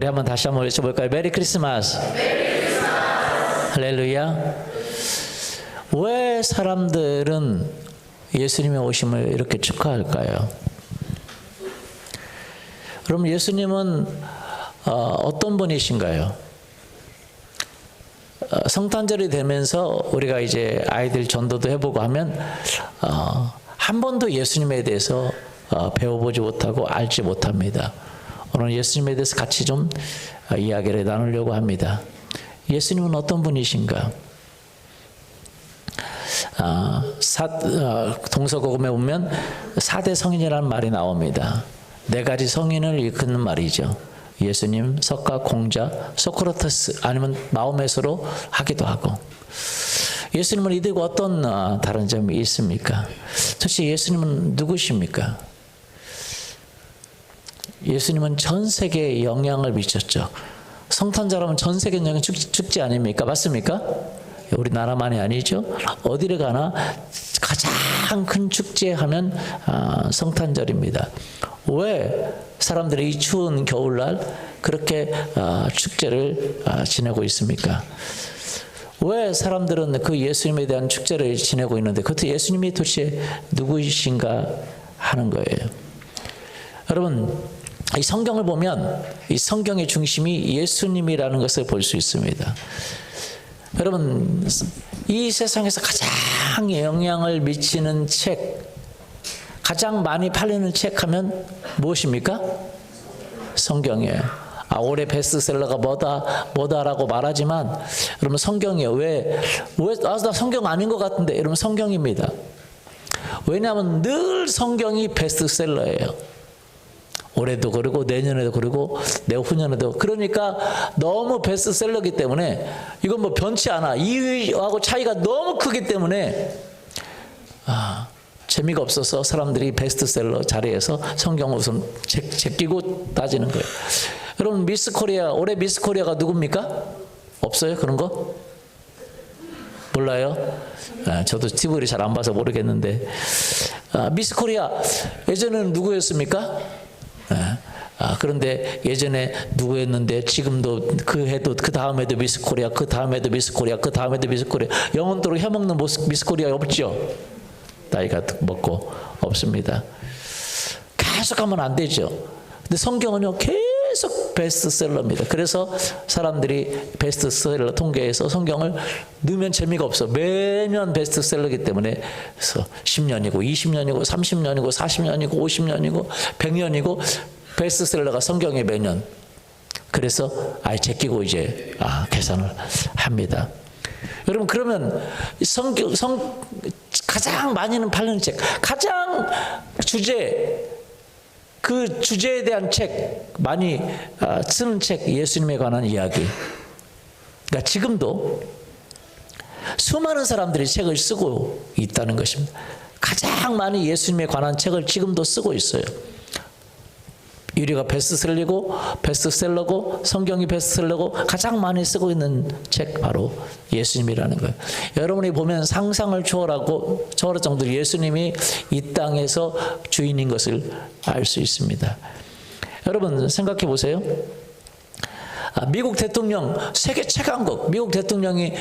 우리 한번 다시 한번 외쳐볼까요? 메리 크리스마스. 할렐루야. 왜 사람들은 예수님의 오심을 이렇게 축하할까요? 그럼 예수님은 어떤 분이신가요? 성탄절이 되면서 우리가 이제 아이들 전도도 해보고 하면 한 번도 예수님에 대해서 배워보지 못하고 알지 못합니다. 오늘 예수님에 대해서 같이 좀 이야기를 나누려고 합니다. 예수님은 어떤 분이신가? 동서고금에 보면 4대 성인이라는 말이 나옵니다. 4가지 성인을 일컫는 말이죠. 예수님, 석가, 공자, 소크라테스 아니면 마호메스로 하기도 하고. 예수님은 이들과 어떤 다른 점이 있습니까? 도대체 예수님은 누구십니까? 예수님은 전 세계에 영향을 미쳤죠. 성탄절하면 전 세계 영향 축제 아닙니까? 맞습니까? 우리나라만이 아니죠. 어디를 가나 가장 큰 축제 하면 성탄절입니다. 왜 사람들이 이 추운 겨울날 그렇게 축제를 지내고 있습니까? 왜 사람들은 그 예수님에 대한 축제를 지내고 있는데 그것도 예수님이 도대체 누구이신가 하는 거예요. 여러분, 이 성경을 보면 이 성경의 중심이 예수님이라는 것을 볼 수 있습니다. 여러분, 이 세상에서 가장 영향을 미치는 책, 가장 많이 팔리는 책 하면 무엇입니까? 성경이에요. 올해 베스트셀러가 뭐다라고 말하지만 여러분 성경이에요. 나 성경 아닌 것 같은데 여러분 성경입니다. 왜냐하면 늘 성경이 베스트셀러예요. 올해도 그러고 내년에도 그러고 내후년에도. 그러니까 너무 베스트셀러기 때문에 이건 뭐 변치 않아. 2위하고 차이가 너무 크기 때문에 재미가 없어서 사람들이 베스트셀러 자리에서 성경 우선 제끼고 따지는 거예요. 여러분 올해 미스 코리아가 누굽니까? 없어요 그런 거? 몰라요? 저도 TV를 잘 안 봐서 모르겠는데 미스 코리아 예전에는 누구였습니까? 그런데 예전에 누구였는데 지금도 그 해도 그 다음에도 미스 코리아, 그 다음에도 미스 코리아, 그 다음에도 미스 코리아, 영원토록 해먹는 미스 코리아 없죠? 나이가 먹고 없습니다. 계속 하면 안 되죠. 근데 성경은요 계속 베스트셀러입니다. 그래서 사람들이 베스트셀러 통계에서 성경을 넣으면 재미가 없어. 매년 베스트셀러이기 때문에 그래서 10년이고 20년이고 30년이고 40년이고 50년이고 100년이고 베스트셀러가 성경에 매년. 그래서 제끼고 이제 계산을 합니다. 여러분 그러면 가장 많이는 팔리는 책, 가장 그 주제에 대한 책 많이 쓰는 책, 예수님에 관한 이야기. 그러니까 지금도 수많은 사람들이 책을 쓰고 있다는 것입니다. 가장 많이 예수님에 관한 책을 지금도 쓰고 있어요. 유리가 베스트셀러고 성경이 베스트셀러고 가장 많이 쓰고 있는 책 바로 예수님이라는 거예요. 여러분이 보면 상상을 초월할 정도로 예수님이 이 땅에서 주인인 것을 알 수 있습니다. 여러분 생각해 보세요. 미국 대통령 세계 최강국 미국 대통령이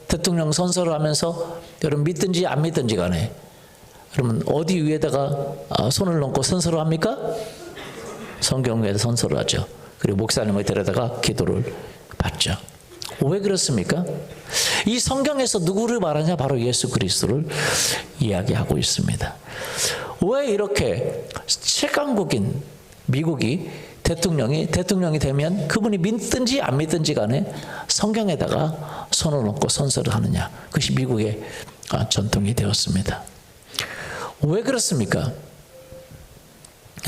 대통령 선서를 하면서 여러분 믿든지 안 믿든지 간에 그러면 어디 위에다가 손을 얹고 선서를 합니까? 성경 위에다 선서를 하죠. 그리고 목사님을 데려다가 기도를 받죠. 왜 그렇습니까? 이 성경에서 누구를 말하냐? 바로 예수 그리스도를 이야기하고 있습니다. 왜 이렇게 최강국인 미국이 대통령이 되면 그분이 믿든지 안 믿든지 간에 성경에다가 손을 얹고 선서를 하느냐? 그것이 미국의 전통이 되었습니다. 왜 그렇습니까?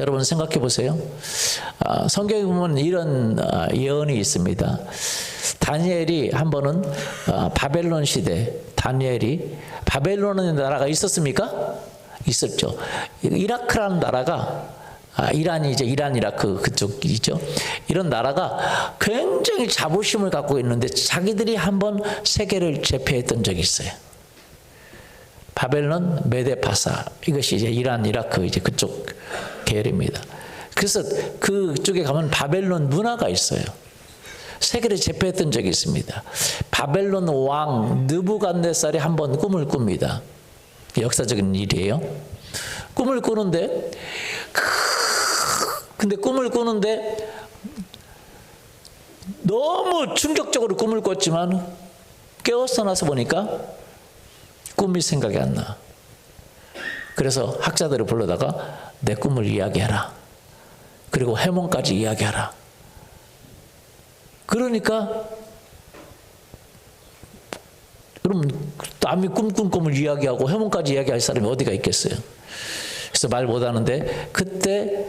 여러분 생각해 보세요. 성경에 보면 이런 예언이 있습니다. 다니엘이 한 번은 바벨론 시대 바벨론의 나라가 있었습니까? 있었죠. 이라크라는 나라가 이란, 이라크 그쪽이죠. 이런 나라가 굉장히 자부심을 갖고 있는데 자기들이 한번 세계를 제패했던 적이 있어요. 바벨론, 메데파사 이것이 이제 이란, 이라크 이제 그쪽 계열입니다. 그래서 그쪽에 가면 바벨론 문화가 있어요. 세계를 제패했던 적이 있습니다. 바벨론 왕 느부갓네살이 한번 꿈을 꿉니다. 역사적인 일이에요. 꿈을 꾸는데 근데 꿈을 꾸는데 너무 충격적으로 꿈을 꿨지만 깨어서 나서 보니까 꿈이 생각이 안 나. 그래서 학자들을 불러다가 내 꿈을 이야기해라. 그리고 해몽까지 이야기하라. 그러니까 그럼 남이 꿈꾼 꿈을 이야기하고 해몽까지 이야기할 사람이 어디가 있겠어요? 그래서 말 못하는데 그때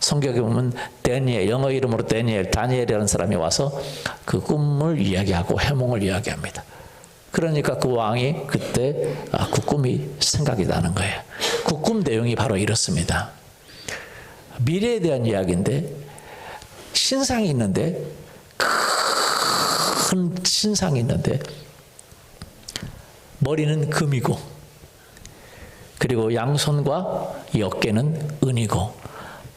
성경에 보면 다니엘, 영어 이름으로 다니엘이라는 사람이 와서 그 꿈을 이야기하고 해몽을 이야기합니다. 그러니까 그 왕이 그때 그 꿈이 생각이 나는 거예요. 그 꿈 내용이 바로 이렇습니다. 미래에 대한 이야기인데 신상이 있는데 큰 신상이 있는데 머리는 금이고 그리고 양손과 이 어깨는 은이고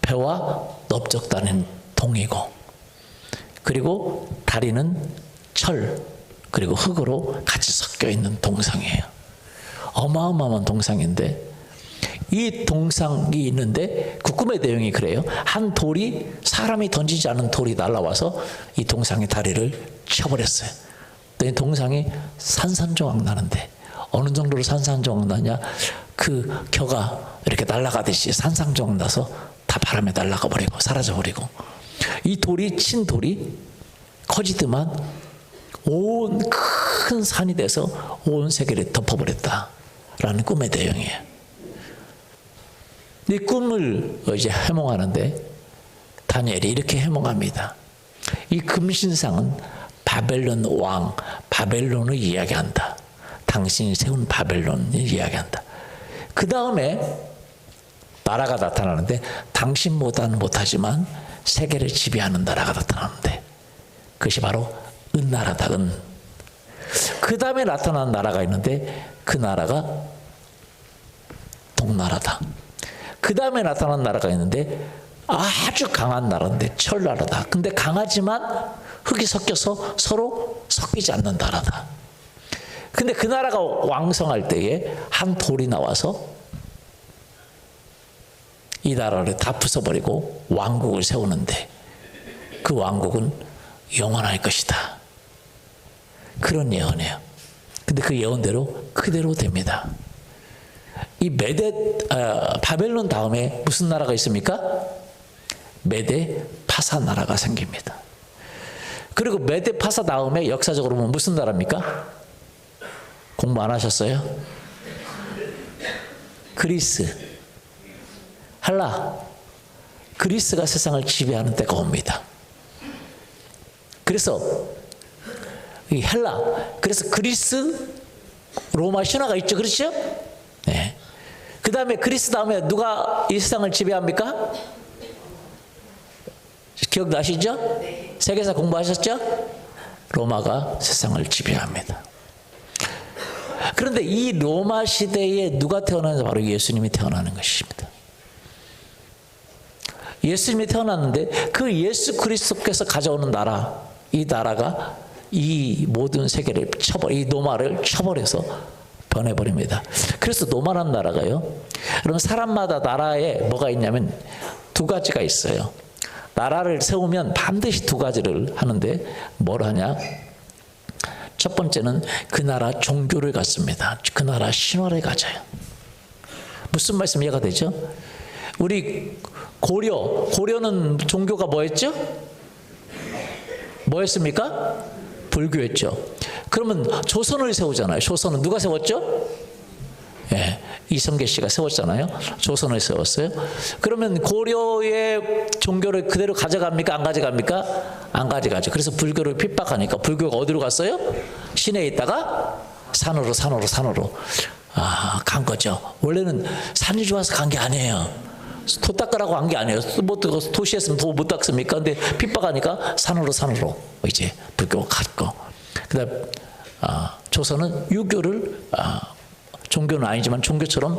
배와 넓적다는 동이고 그리고 다리는 철 그리고 흙으로 같이 섞여 있는 동상이에요. 어마어마한 동상인데 이 동상이 있는데 그 꿈의 내용이 그래요. 한 돌이 사람이 던지지 않은 돌이 날아와서 이 동상의 다리를 쳐버렸어요. 이 동상이 산산조각 나는데 어느 정도로 산산조각 나냐? 그 겨가 이렇게 날아가듯이 산산조각 나서 다 바람에 날아가 버리고 사라져 버리고 이 돌이 친 돌이 커지더만 온 큰 산이 돼서 온 세계를 덮어버렸다라는 꿈의 내용이에요. 이 꿈을 이제 해몽하는데 다니엘이 이렇게 해몽합니다. 이 금신상은 바벨론 왕, 바벨론을 이야기한다. 당신이 세운 바벨론을 이야기한다. 그 다음에 나라가 나타나는데 당신보다는 못하지만 세계를 지배하는 나라가 나타나는데 그것이 바로 은나라다. 그 다음에 나타난 나라가 있는데 그 나라가 동나라다. 그 다음에 나타난 나라가 있는데 아주 강한 나라인데 철나라다. 근데 강하지만 흙이 섞여서 서로 섞이지 않는 나라다. 근데 그 나라가 왕성할 때에 한 돌이 나와서 이 나라를 다 부숴버리고 왕국을 세우는데 그 왕국은 영원할 것이다. 그런 예언이에요. 근데 그 예언대로 그대로 됩니다. 이 바벨론 다음에 무슨 나라가 있습니까? 메데 파사 나라가 생깁니다. 그리고 메데 파사 다음에 역사적으로 보면 무슨 나라입니까? 공부 안 하셨어요? 그리스, 헬라, 그리스가 세상을 지배하는 때가 옵니다. 그래서 이 헬라, 그래서 그리스, 로마 신화가 있죠, 그렇죠? 네. 그 다음에 그리스 다음에 누가 이 세상을 지배합니까? 기억나시죠? 네. 세계사 공부하셨죠? 로마가 세상을 지배합니다. 그런데 이 로마 시대에 누가 태어나는지 바로 예수님이 태어나는 것입니다. 예수님이 태어났는데 그 예수 그리스도께서 가져오는 나라, 이 나라가 이 모든 세계를 이 로마를 쳐버려서 변해버립니다. 그래서 로마라는 나라가요. 그럼 사람마다 나라에 뭐가 있냐면 두 가지가 있어요. 나라를 세우면 반드시 두 가지를 하는데 뭘 하냐? 첫 번째는 그 나라 종교를 갖습니다. 그 나라 신화를 가져요. 무슨 말씀 이해가 되죠? 우리 고려는 종교가 뭐였죠? 뭐였습니까? 불교였죠. 그러면 조선을 세우잖아요. 조선은 누가 세웠죠? 예, 이성계 씨가 세웠잖아요. 조선을 세웠어요. 그러면 고려의 종교를 그대로 가져갑니까? 안 가져갑니까? 안 가져가죠. 그래서 불교를 핍박하니까 불교가 어디로 갔어요? 시내에 있다가 산으로 간 거죠. 원래는 산이 좋아서 간 게 아니에요. 도 닦으라고 한 게 아니에요. 뭐 도시에서는 도 못 닦습니까? 근데 핍박하니까 산으로 이제 불교가 갔고, 그다음 조선은 유교를 종교는 아니지만 종교처럼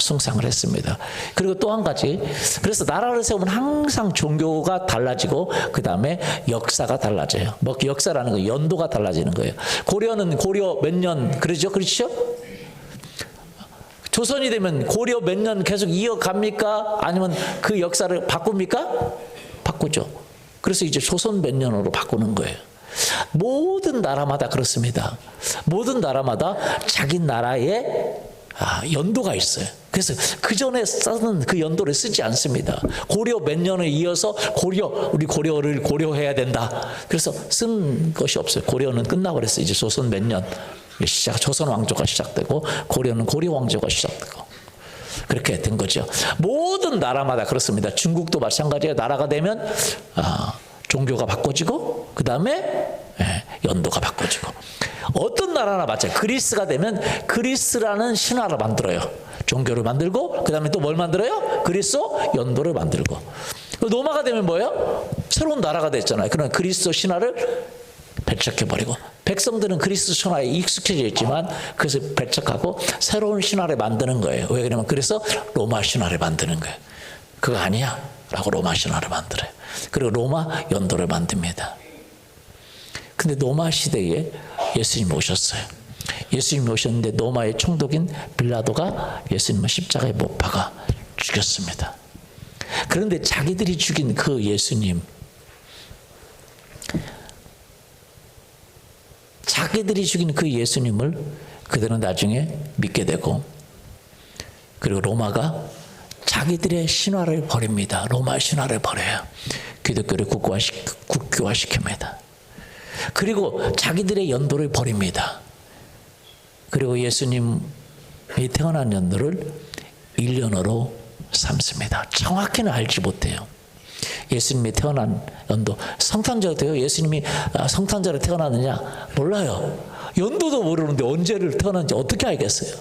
숭상을 했습니다. 그리고 또 한 가지, 그래서 나라를 세우면 항상 종교가 달라지고 그 다음에 역사가 달라져요. 뭐 역사라는 거 연도가 달라지는 거예요. 고려는 고려 몇 년 그러죠? 그렇죠? 조선이 되면 고려 몇 년 계속 이어갑니까? 아니면 그 역사를 바꿉니까? 바꾸죠. 그래서 이제 조선 몇 년으로 바꾸는 거예요. 모든 나라마다 그렇습니다. 모든 나라마다 자기 나라의 연도가 있어요. 그래서 그 전에 쓰는 그 연도를 쓰지 않습니다. 고려 몇 년을 이어서 우리 고려를 고려해야 된다. 그래서 쓴 것이 없어요. 고려는 끝나고 그랬어요. 이제 조선 몇 년 조선 왕조가 시작되고 고려는 고려 왕조가 시작되고 그렇게 된 거죠. 모든 나라마다 그렇습니다. 중국도 마찬가지예요. 나라가 되면 종교가 바꿔지고 그 다음에 연도가 바꿔지고, 어떤 나라나 마찬가지. 그리스가 되면 그리스라는 신화를 만들어요. 종교를 만들고 그 다음에 또 뭘 만들어요? 그리스어 연도를 만들고. 로마가 되면 뭐예요? 새로운 나라가 됐잖아요. 그러나 그리스어 신화를 배척해버리고, 백성들은 그리스 신화에 익숙해져 있지만 그래서 배척하고 새로운 신화를 만드는 거예요. 왜 그러냐면 그래서 로마 신화를 만드는 거예요. 그거 아니야 라고 로마 신화를 만들어요. 그리고 로마 연도를 만듭니다. 근데 로마 시대에 예수님이 오셨어요. 예수님이 오셨는데 로마의 총독인 빌라도가 예수님을 십자가에 못 박아 죽였습니다. 그런데 자기들이 죽인 그 예수님, 자기들이 죽인 그 예수님을 그들은 나중에 믿게 되고, 그리고 로마가 자기들의 신화를 버립니다. 로마 신화를 버려요. 기독교를 국교화시킵니다. 그리고 자기들의 연도를 버립니다. 그리고 예수님이 태어난 연도를 1년으로 삼습니다. 정확히는 알지 못해요. 예수님이 태어난 연도, 성탄절 때요. 예수님이 성탄절에 태어났느냐 몰라요. 연도도 모르는데 언제를 태어났는지 어떻게 알겠어요.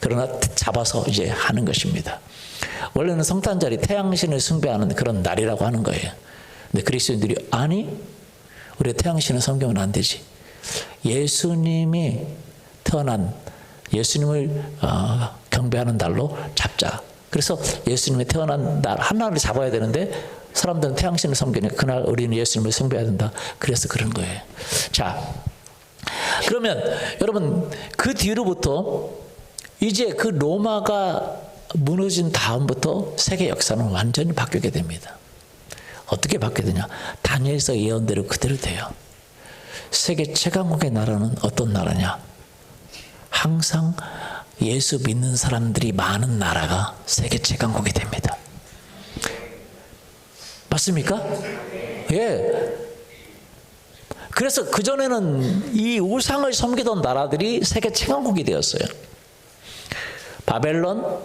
그러나 잡아서 이제 하는 것입니다. 원래는 성탄절이 태양신을 숭배하는 그런 날이라고 하는 거예요. 근데 그리스도인들이 아니, 우리 태양신을 섬기면 안 되지. 예수님이 태어난, 예수님을 경배하는 날로 잡자. 그래서 예수님이 태어난 날 하나를 잡아야 되는데 사람들은 태양신을 섬기니까 그날 우리는 예수님을 숭배해야 된다. 그래서 그런 거예요. 자, 그러면 여러분 그 뒤로부터 이제 그 로마가 무너진 다음부터 세계 역사는 완전히 바뀌게 됩니다. 어떻게 바뀌게 되냐? 다니엘서 예언대로 그대로 돼요. 세계 최강국의 나라는 어떤 나라냐? 항상 예수 믿는 사람들이 많은 나라가 세계 최강국이 됩니다. 맞습니까? 예. 그래서 그전에는 이 우상을 섬기던 나라들이 세계 최강국이 되었어요. 바벨론,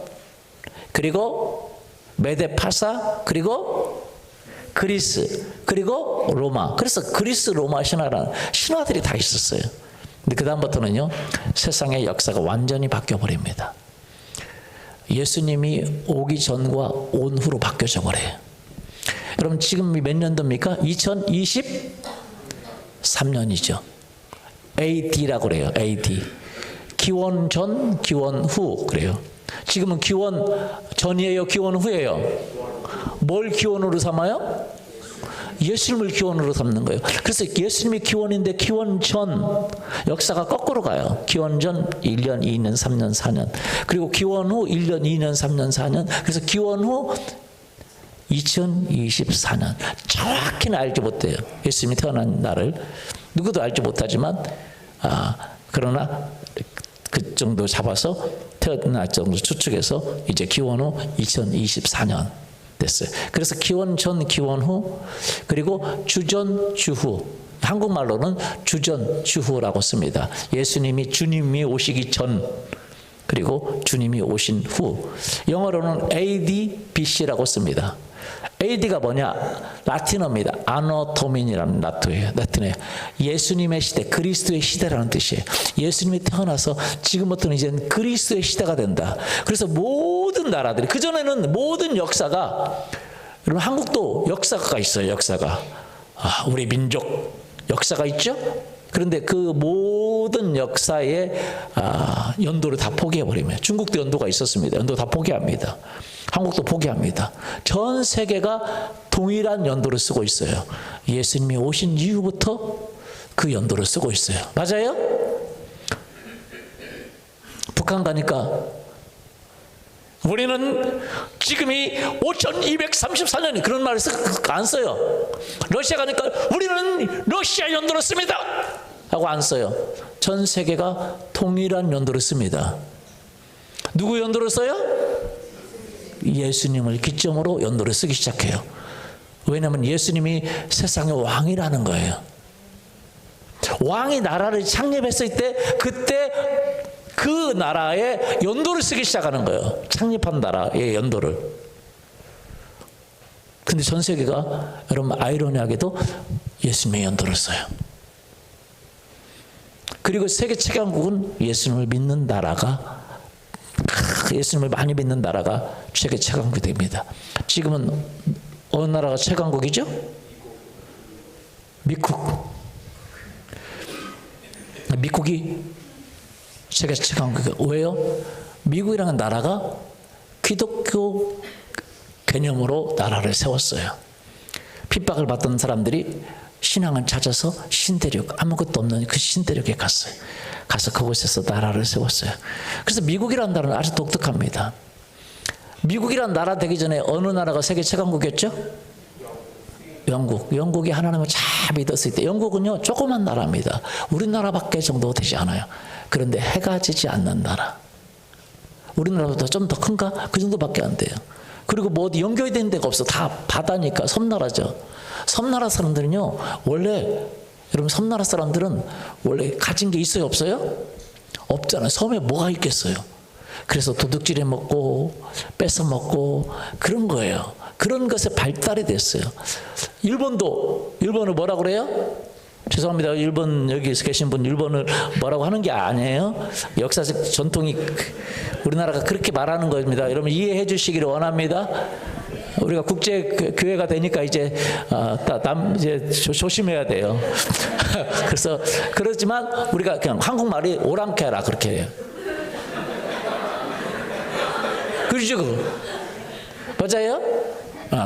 그리고 메데파사, 그리고 그리스, 그리고 로마. 그래서 그리스 로마 신화라는 신화들이 다 있었어요. 근데 그 다음부터는요, 세상의 역사가 완전히 바뀌어버립니다. 예수님이 오기 전과 온 후로 바뀌어져 버려요. 여러분 지금이 몇 년도입니까? 2023년이죠. AD라고 그래요. AD. 기원 전, 기원 후 그래요. 지금은 기원 전이에요? 기원 후예요? 뭘 기원으로 삼아요? 예수님을 기원으로 삼는 거예요. 그래서 예수님이 기원인데 기원 전 역사가 거꾸로 가요. 기원 전 1년, 2년, 3년, 4년. 그리고 기원 후 1년, 2년, 3년, 4년. 그래서 기원 후 2024년. 정확히는 알지 못해요. 예수님이 태어난 날을. 누구도 알지 못하지만 그러나 그 정도 잡아서 태어날 정도 추측해서 이제 기원 후 2024년 됐어요. 그래서 기원 전, 기원 후, 그리고 주전, 주후. 한국말로는 주전, 주후라고 씁니다. 예수님이 주님이 오시기 전, 그리고 주님이 오신 후. 영어로는 AD, BC라고 씁니다. AD가 뭐냐? 라틴어입니다. 아노 도미니라는 라틴어예요. 예수님의 시대, 그리스도의 시대라는 뜻이에요. 예수님이 태어나서 지금부터는 이제 그리스도의 시대가 된다. 그래서 모든 나라들이, 그전에는 모든 역사가, 여러분 한국도 역사가 있어요. 역사가. 우리 민족 역사가 있죠? 그런데 그 모든 역사의 연도를 다 포기해버리면, 중국도 연도가 있었습니다. 연도 다 포기합니다. 한국도 포기합니다. 전 세계가 동일한 연도를 쓰고 있어요. 예수님이 오신 이후부터 그 연도를 쓰고 있어요. 맞아요? 북한 가니까 우리는 지금이 5234년이 그런 말을 안 써요. 러시아 가니까 우리는 러시아 연도를 씁니다 하고 안 써요. 전 세계가 동일한 연도를 씁니다. 누구 연도를 써요? 예수님을 기점으로 연도를 쓰기 시작해요. 왜냐하면 예수님이 세상의 왕이라는 거예요. 왕이 나라를 창립했을 때 그때 그 나라의 연도를 쓰기 시작하는 거예요. 창립한 나라의 연도를. 근데 전 세계가 여러분 아이러니하게도 예수님의 연도를 써요. 그리고 세계 최강국은 예수님을 믿는 나라가, 예수님을 많이 믿는 나라가 세계 최강국이 됩니다. 지금은 어느 나라가 최강국이죠? 미국이 세계 최강국이에요. 왜요? 미국이라는 나라가 기독교 개념으로 나라를 세웠어요. 핍박을 받던 사람들이 신앙을 찾아서 신대륙, 아무것도 없는 그 신대륙에 갔어요. 가서 그곳에서 나라를 세웠어요. 그래서 미국이라는 나라는 아주 독특합니다. 미국이라는 나라 되기 전에 어느 나라가 세계 최강국이었죠? 영국. 영국이 하나님을 잘 믿었을 때, 영국은요 조그만 나라입니다. 우리나라밖에 정도 되지 않아요. 그런데 해가 지지 않는 나라. 우리나라보다 좀 더 큰가? 그 정도밖에 안 돼요. 그리고 뭐 어디 연결이 되는 데가 없어. 다 바다니까. 섬나라죠. 섬나라 사람들은요 원래, 여러분 섬나라 사람들은 원래 가진 게 있어요 없어요? 없잖아요. 섬에 뭐가 있겠어요? 그래서 도둑질해 먹고 뺏어 먹고 그런 거예요. 그런 것에 발달이 됐어요. 일본을 뭐라고 그래요? 죄송합니다. 일본 여기 계신 분 일본을 뭐라고 하는 게 아니에요. 역사적 전통이 우리나라가 그렇게 말하는 겁니다. 여러분 이해해 주시기를 원합니다. 우리가 국제 교회가 되니까 이제 이제 조심해야 돼요. 그래서 그렇지만 우리가 그냥 한국말이 오랑캐라 그렇게 해요. 그렇죠? 맞아요?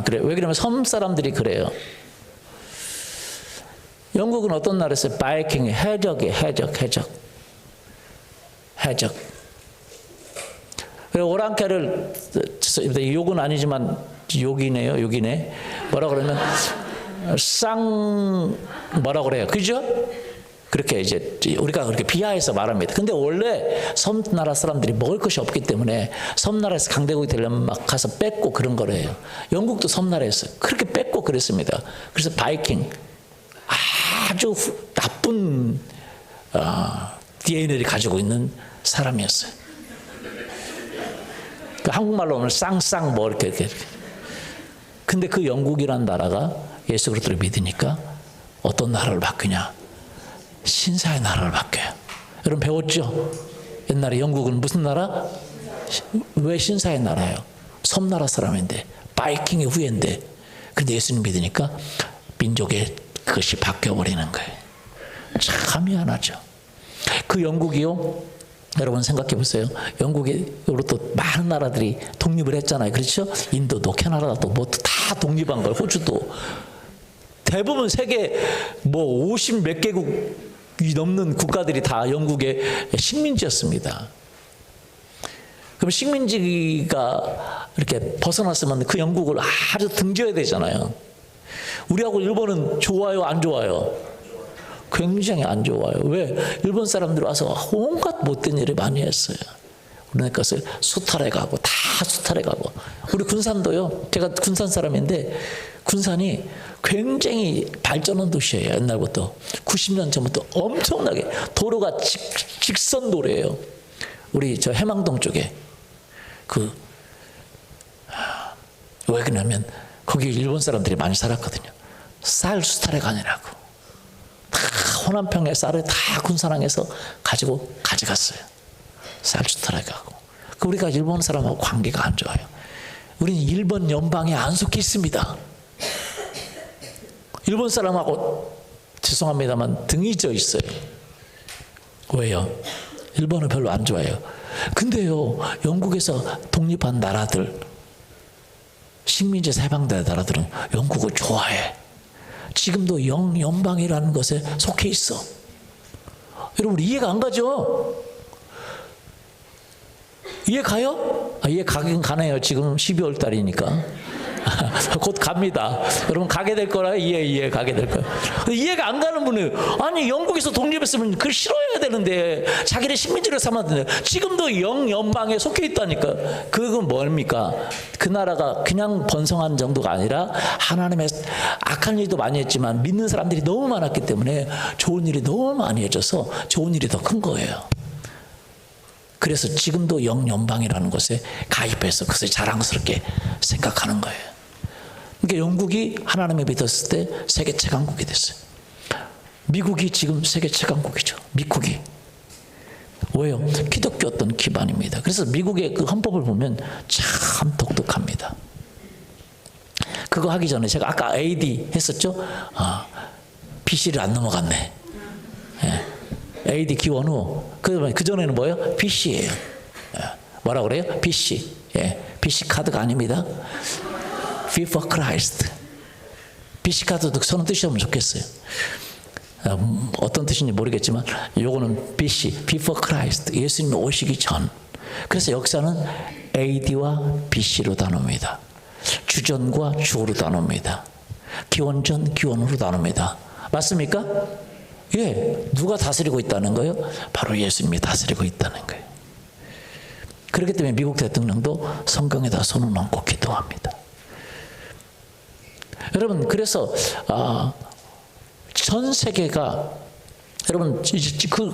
그래. 왜 그러면 섬 사람들이 그래요. 영국은 어떤 나라였어요? 바이킹이 해적이에요. 해적. 오랑캐를, 욕은 아니지만 욕이네. 뭐라 그러면 뭐라 그래요? 그죠? 그렇게 이제 우리가 그렇게 비하해서 말합니다. 근데 원래 섬나라 사람들이 먹을 것이 없기 때문에 섬나라에서 강대국이 되려면 막 가서 뺏고 그런 거래요. 영국도 섬나라였어요. 그렇게 뺏고 그랬습니다. 그래서 바이킹, 아주 나쁜 DNA를 가지고 있는 사람이었어요. 한국말로 오늘 쌍쌍 뭐 이렇게. 근데 그 영국이라는 나라가 예수 그리스도를 믿으니까 어떤 나라를 바뀌냐? 신사의 나라를 바뀌어요. 여러분 배웠죠? 옛날에 영국은 무슨 나라? 왜 신사의 나라예요? 섬나라 사람인데, 바이킹의 후예인데. 근데 예수님 믿으니까 민족의 그것이 바뀌어버리는 거예요. 참 미안하죠. 그 영국이요, 여러분 생각해 보세요. 영국으로 또 많은 나라들이 독립을 했잖아요. 그렇죠? 인도도 캐나다도 뭐 다 독립한 거예요. 호주도. 대부분 세계 뭐 50 몇 개국이 넘는 국가들이 다 영국의 식민지였습니다. 그럼 식민지가 이렇게 벗어났으면 그 영국을 아주 등져야 되잖아요. 우리하고 일본은 좋아요, 안 좋아요? 굉장히 안 좋아요. 왜? 일본 사람들이 와서 온갖 못된 일을 많이 했어요. 우리네 것을 수탈해가고, 다 수탈해가고. 우리 군산도요, 제가 군산 사람인데 군산이 굉장히 발전한 도시예요. 옛날부터 90년 전부터 엄청나게 도로가 직선 도로예요. 우리 저 해망동 쪽에 왜 그러냐면 거기 일본 사람들이 많이 살았거든요. 쌀 수탈해 가느라고 다 호남평의 쌀을 다 군산항에서 가져갔어요. 쌀 수탈해 가고. 우리가 일본 사람하고 관계가 안 좋아요. 우리는 일본 연방에 안 속해 있습니다. 일본 사람하고 죄송합니다만 등이 져 있어요. 왜요? 일본은 별로 안 좋아해요. 근데요, 영국에서 독립한 나라들, 식민지에서 해방된 나라들은 영국을 좋아해. 지금도 영연방이라는 것에 속해 있어. 여러분 이해가 안 가죠? 이해 가요? 이해 가긴 가네요. 지금 12월 달이니까. 곧 갑니다. 여러분 가게 될 거라 이해 가게 될 거예요. 이해가 안 가는 분은 아니 영국에서 독립했으면 그걸 싫어해야 되는데 자기네 식민지를 삼았는데 지금도 영연방에 속해 있다니까. 그건 뭡니까? 그 나라가 그냥 번성한 정도가 아니라 하나님의 악한 일도 많이 했지만 믿는 사람들이 너무 많았기 때문에 좋은 일이 너무 많이 해져서 좋은 일이 더 큰 거예요. 그래서 지금도 영연방이라는 것에 가입해서 그것을 자랑스럽게 생각하는 거예요. 그러니까 영국이 하나님을 믿었을 때 세계 최강국이 됐어요. 미국이 지금 세계 최강국이죠. 미국이. 왜요? 기독교 어떤 기반입니다. 그래서 미국의 그 헌법을 보면 참 독특합니다. 그거 하기 전에 제가 아까 AD 했었죠? BC를 안 넘어갔네. AD 기원 후, 그 전에는 뭐예요? BC예요. 뭐라 그래요? BC. BC 카드가 아닙니다. Before Christ. BC 카드도 서는 뜻이면 좋겠어요. 어떤 뜻인지 모르겠지만, 요거는 BC, Before Christ. 예수님이 오시기 전. 그래서 역사는 AD와 BC로 나눕니다. 주전과 주후로 나눕니다. 기원전, 기원후로 나눕니다. 맞습니까? 예, 누가 다스리고 있다는 거예요? 바로 예수님이 다스리고 있다는 거예요. 그렇기 때문에 미국 대통령도 성경에다 손을 얹고 기도합니다. 여러분, 그래서 전 세계가 여러분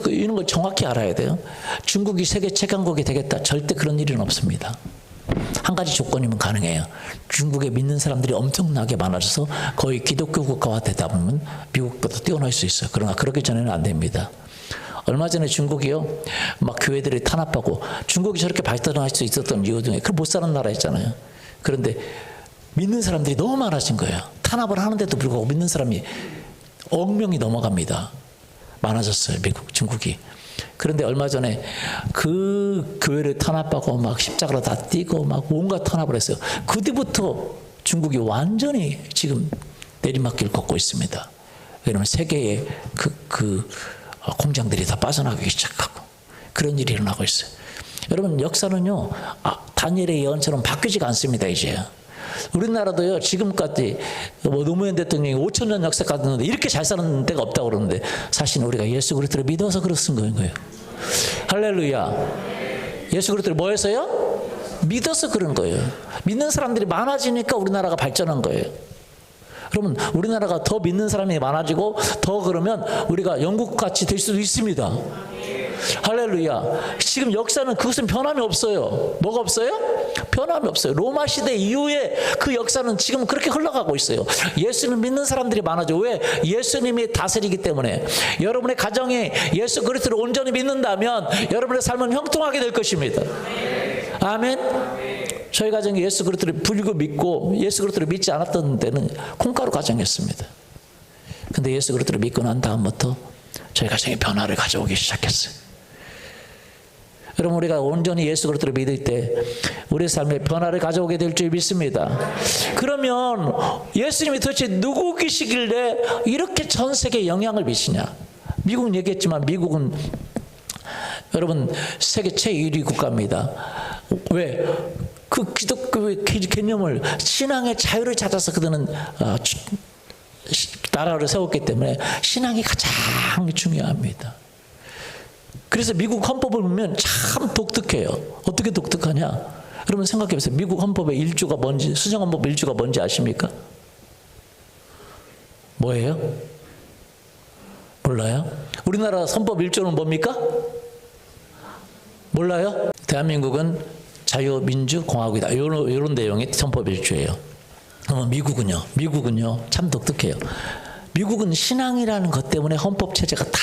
이런 걸 정확히 알아야 돼요. 중국이 세계 최강국이 되겠다. 절대 그런 일은 없습니다. 한 가지 조건이면 가능해요. 중국에 믿는 사람들이 엄청나게 많아져서 거의 기독교 국가화 되다 보면 미국보다 뛰어날 수 있어요. 그러나 그러기 전에는 안 됩니다. 얼마 전에 중국이요, 막 교회들이 탄압하고, 중국이 저렇게 발전할 수 있었던 이유 중에 그 못 사는 나라였잖아요. 그런데 믿는 사람들이 너무 많아진 거예요. 탄압을 하는데도 불구하고 믿는 사람이 억명이 넘어갑니다. 많아졌어요, 중국이. 그런데 얼마 전에 그 교회를 탄압하고 막 십자가로 다 띄고 막 온갖 탄압을 했어요. 그 뒤부터 중국이 완전히 지금 내리막길 걷고 있습니다. 왜냐하면 세계의 공장들이 다 빠져나가기 시작하고 그런 일이 일어나고 있어요. 여러분 역사는요, 다니엘의 예언처럼 바뀌지가 않습니다. 이제 우리나라도요, 지금까지 노무현 대통령이 5,000년 역사가 됐는데 이렇게 잘 사는 데가 없다고 그러는데 사실은 우리가 예수 그리스도를 믿어서 그렇은 거예요. 할렐루야. 예수 그리스도를 뭐 해서요? 믿어서 그런 거예요. 믿는 사람들이 많아지니까 우리나라가 발전한 거예요. 그러면 우리나라가 더 믿는 사람이 많아지고 더 그러면 우리가 영국같이 될 수도 있습니다. 할렐루야. 지금 역사는 그것은 변함이 없어요. 뭐가 없어요? 변함이 없어요. 로마 시대 이후에 그 역사는 지금 그렇게 흘러가고 있어요. 예수님 믿는 사람들이 많아져. 왜? 예수님이 다스리기 때문에. 여러분의 가정에 예수 그리스도를 온전히 믿는다면 여러분의 삶은 형통하게 될 것입니다. 아멘. 저희 가정에 예수 그리스도를 불고 믿고 예수 그리스도를 믿지 않았던 때는 콩가루 가정이었습니다. 근데 예수 그리스도를 믿고 난 다음부터 저희 가정에 변화를 가져오기 시작했어요. 여러분 우리가 온전히 예수 그리스도를 믿을 때 우리 삶에 변화를 가져오게 될 줄 믿습니다. 그러면 예수님이 도대체 누구이시길래 이렇게 전 세계에 영향을 미치냐? 미국 얘기했지만 미국은 여러분 세계 제1위 국가입니다. 왜? 그 기독교의 개념을 신앙의 자유를 찾아서 그들은 나라를 세웠기 때문에 신앙이 가장 중요합니다. 그래서 미국 헌법을 보면 참 독특해요. 어떻게 독특하냐? 여러분 생각해 보세요. 미국 헌법의 일조가 뭔지, 수정헌법 일조가 뭔지 아십니까? 뭐예요? 몰라요? 우리나라 헌법 일조는 뭡니까? 몰라요? 대한민국은 자유민주공화국이다. 이런 내용의 헌법 일조예요. 미국은요 참 독특해요. 미국은 신앙이라는 것 때문에 헌법 체제가 다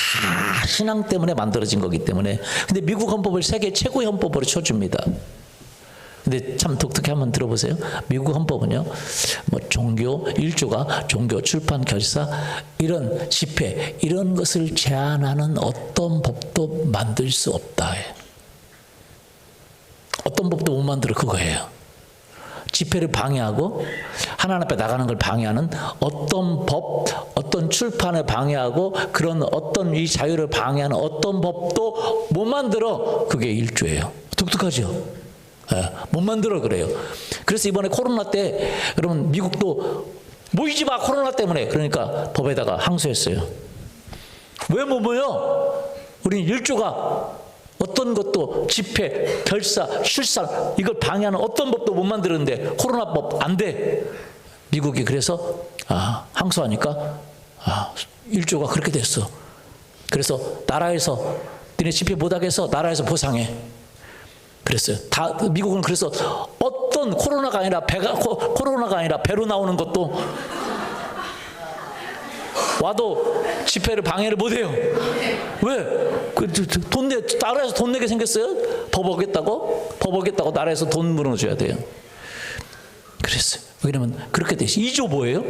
신앙 때문에 만들어진 거기 때문에. 근데 미국 헌법을 세계 최고의 헌법으로 쳐줍니다. 근데 참 독특해. 한번 들어보세요. 미국 헌법은요, 뭐 종교, 일조가 종교, 출판, 결사, 이런 집회, 이런 것을 제한하는 어떤 법도 만들 수 없다. 어떤 법도 못 만들어. 그거예요. 집회를 방해하고 하나님 앞에 나가는 걸 방해하는 어떤 법, 어떤 출판을 방해하고 그런 어떤 이 자유를 방해하는 어떤 법도 못 만들어. 그게 일조예요. 독특하죠? 예, 못 만들어. 그래요. 그래서 이번에 코로나 때 여러분 미국도 모이지 마, 코로나 때문에. 그러니까 법에다가 항소했어요. 왜 못 모여? 우리는 일조가 어떤 것도 집회, 결사, 출산 이걸 방해하는 어떤 법도 못 만드는데 코로나법 안 돼. 미국이 그래서 항소하니까 일조가 그렇게 됐어. 그래서 나라에서 니네 집회 못하게 해서 나라에서 보상해. 그랬어요. 다 미국은. 그래서 어떤 코로나가 아니라 코로나가 아니라 배로 나오는 것도 와도 집회를 방해를 못해요. 왜? 나라에서 돈 내게 생겼어요? 법 어겼다고 나라에서 돈 물어줘야 돼요. 그랬어요. 왜냐면 그렇게 되시. 2조 뭐예요?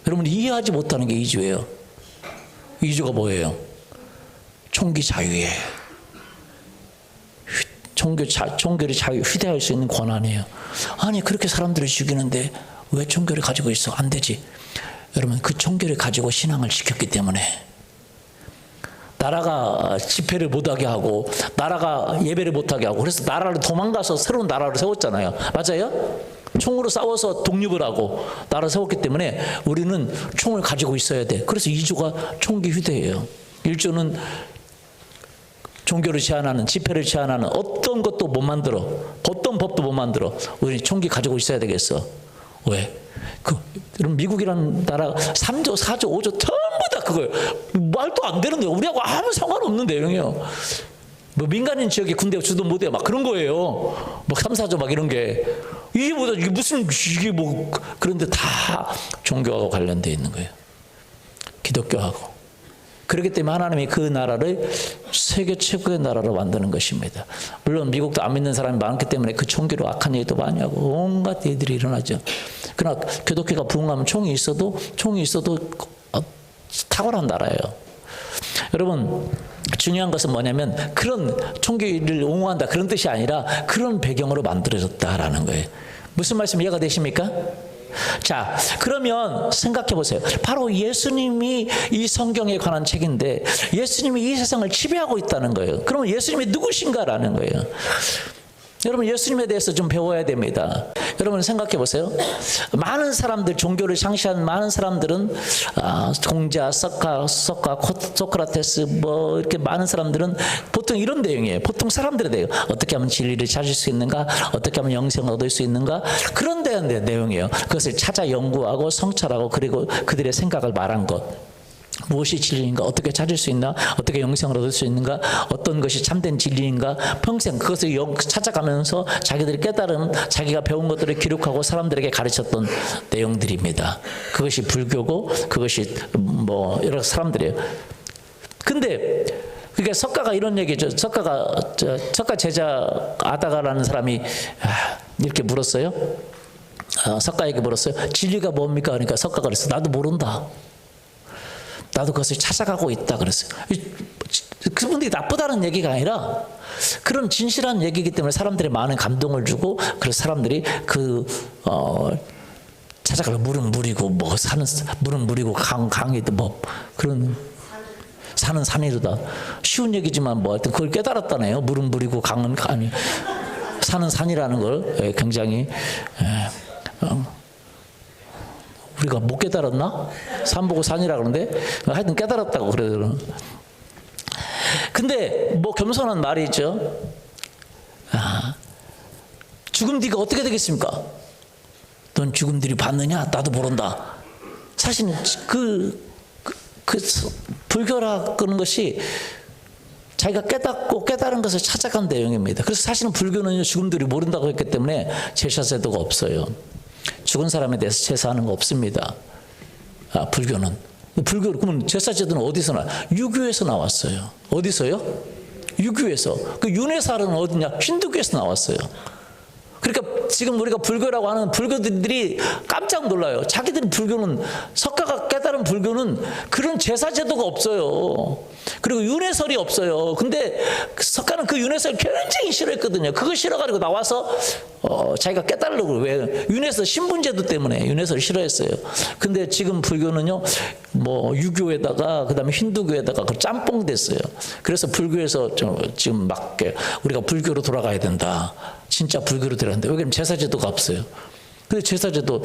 여러분 이해하지 못하는 게 2조예요. 2조가 뭐예요? 총기 자유예요. 종교를 자유 휴대할 수 있는 권한이에요. 아니 그렇게 사람들을 죽이는데 왜 종교를 가지고 있어? 안 되지. 여러분 그 종교를 가지고 신앙을 지켰기 때문에 나라가 집회를 못하게 하고 나라가 예배를 못하게 하고 그래서 나라를 도망가서 새로운 나라를 세웠잖아요. 맞아요? 총으로 싸워서 독립을 하고 나라를 세웠기 때문에 우리는 총을 가지고 있어야 돼. 그래서 2조가 총기 휴대예요. 1조는 종교를 제한하는, 집회를 제한하는 어떤 것도 못 만들어. 어떤 법도 못 만들어. 우리 총기 가지고 있어야 되겠어. 왜? 여러분 미국이라는 나라 3조, 4조, 5조 전부 다 그거예요. 말도 안 되는데 우리하고 아무 상관없는 내용이에요. 뭐 민간인 지역에 군대 주도 못해 막 그런 거예요. 뭐 3, 4조 막 이런 게 이게 무슨 이게 뭐 그런데 다 종교하고 관련돼 있는 거예요. 기독교하고. 그렇기 때문에 하나님이 그 나라를 세계 최고의 나라로 만드는 것입니다. 물론 미국도 안 믿는 사람이 많기 때문에 그 종교로 악한 얘기도 많이 하고 온갖 일들이 일어나죠. 그러나 기독교가 부흥하면 총이 있어도 탁월한 나라예요. 여러분 중요한 것은 뭐냐면 그런 총기를 옹호한다 그런 뜻이 아니라 그런 배경으로 만들어졌다라는 거예요. 무슨 말씀 이해가 되십니까? 자, 그러면 생각해 보세요. 바로 예수님이 이 성경에 관한 책인데 예수님이 이 세상을 지배하고 있다는 거예요. 그러면 예수님이 누구신가라는 거예요. 여러분 예수님에 대해서 좀 배워야 됩니다. 여러분 생각해 보세요. 많은 사람들, 종교를 상시한 많은 사람들은 공자, 소크라테스 뭐 이렇게 많은 사람들은 보통 이런 내용이에요. 보통 사람들에 대해 어떻게 하면 진리를 찾을 수 있는가, 어떻게 하면 영생을 얻을 수 있는가, 그런 대한 내용이에요. 그것을 찾아 연구하고 성찰하고 그리고 그들의 생각을 말한 것. 무엇이 진리인가, 어떻게 찾을 수 있나, 어떻게 영생을 얻을 수 있는가, 어떤 것이 참된 진리인가, 평생 그것을 찾아가면서 자기들이 깨달은, 자기가 배운 것들을 기록하고 사람들에게 가르쳤던 내용들입니다. 그것이 불교고 그것이 뭐 여러 사람들이에요. 근데 그게 석가가 이런 얘기죠. 석가 제자 아다가라는 사람이 이렇게 물었어요. 석가에게 물었어요. 진리가 뭡니까? 그러니까 석가가 그랬어. 나도 모른다. 나도 그것을 찾아가고 있다 그랬어요. 그분들이 나쁘다는 얘기가 아니라 그런 진실한 얘기이기 때문에 사람들이 많은 감동을 주고 그래서 사람들이 찾아가면 물은 물이고 뭐 물은 물이고 강이도 뭐 그런 산은 산이로다. 쉬운 얘기지만 뭐 하여튼 그걸 깨달았다네요. 물은 물이고 강은 아니 산은 산이라는 걸 굉장히 우리가 못 깨달았나? 산 보고 산이라 그러는데 하여튼 깨달았다고 그래요. 근데 뭐 겸손한 말이 있죠. 죽음 뒤가 어떻게 되겠습니까? 넌 죽음 뒤를 봤느냐? 나도 모른다. 사실은 그 불교라 그런 것이 자기가 깨달은 것을 찾아간 내용입니다. 그래서 사실은 불교는 죽음 뒤를 모른다고 했기 때문에 제사 제도가 없어요. 죽은 사람에 대해서 제사하는 거 없습니다. 불교는. 그러면 제사 제도는 어디서 유교에서 나왔어요. 어디서요? 유교에서. 그 윤회살은 어디냐? 힌두교에서 나왔어요. 그러니까 지금 우리가 불교라고 하는 불교들이 깜짝 놀라요. 자기들은 불교는, 석가가 깨달은 불교는 그런 제사 제도가 없어요. 그리고 윤회설이 없어요. 근데 석가는 그 윤회설 굉장히 싫어했거든요. 그거 싫어가지고 나와서 자기가 깨달으려고. 왜? 윤회설 신분제도 때문에 윤회설 싫어했어요. 근데 지금 불교는요, 뭐 유교에다가 그다음에 힌두교에다가 그 짬뽕 됐어요. 그래서 불교에서 지금 막 우리가 불교로 돌아가야 된다. 진짜 불교로 들어간다. 왜냐면 제사제도가 없어요. 근데 제사제도